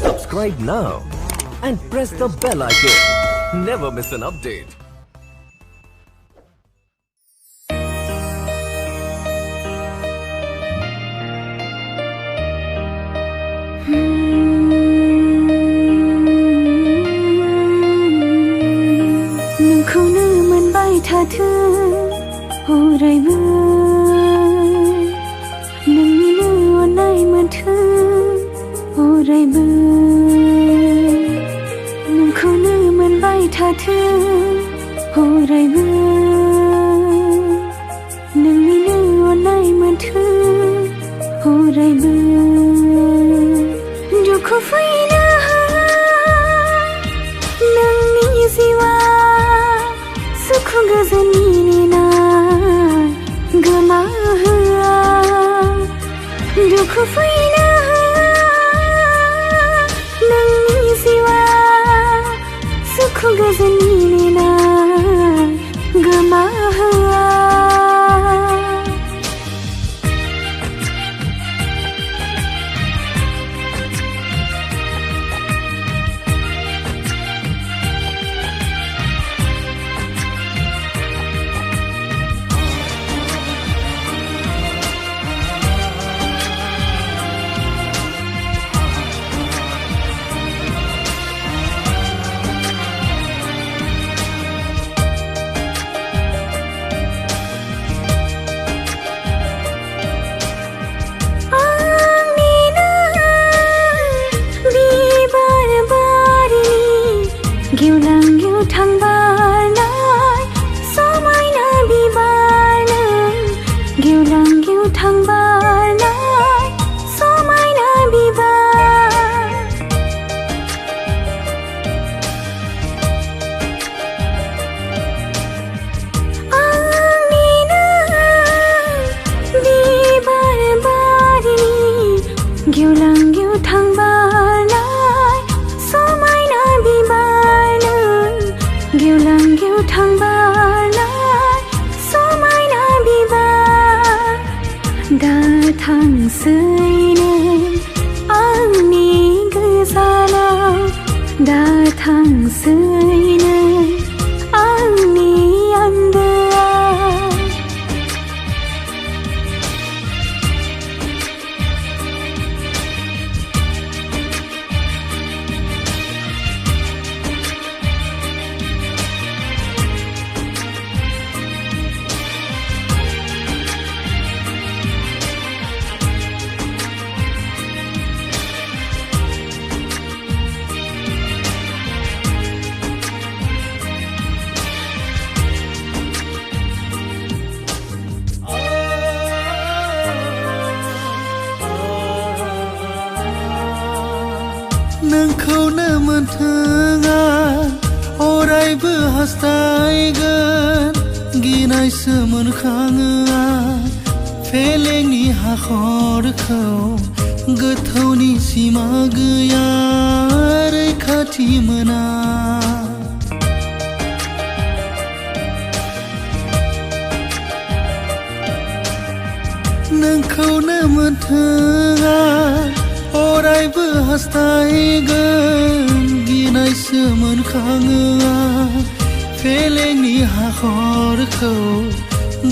Subscribe now and press the bell icon. Never miss an update. नोंखौनो मोनबाय थाथों अरायबो नोंनिनो अननाय मोनथों अरायबो नोंखौनो मोनबाय थाथों अरायबो नोंनिनो अननाय मोनथों अरायबो दुखु फैनो नोंनि जिउआ सुख गोजोननि नेनाय गोमाहोआ दुखु फैनो नोंनि जिउआ सुख गोजोननि नेनाय गोमाहोआ गेवलां गेवथां बारनाय समायना बिबार नों गेवलां गेवथां बारनाय समायना बिबार आंनिनो बिबार बारिनि गेवलां गेवथां बारनाय समायना बिबार गेवलां गेवथां बारनाय समायना बिबार दाथांसै नों आंनि गोजानाव दाथांसै नों आंनि आन्दोआव नोंखौनो मोनथों आं अरायबो हास्थायगोन गिनायसो मोनखाङो आं फेलेंनि हाखरखौ गोथौनि सिमा गैया रैखाथि मोना नोंखौनो मोनथों आं अरायबो हास्थायगोन गिनायसो मोनखाङो आं फेलेंनि हाखरखौ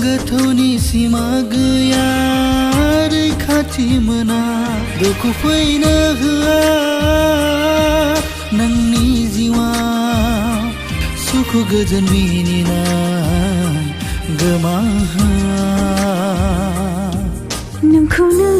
गोथौनि सिमा गैया रैखाथि मोना दुखु फैनो होआ नोंनि जिउआव सुख गोजोन मिनिनाय गोमाहोआ नोंखौनो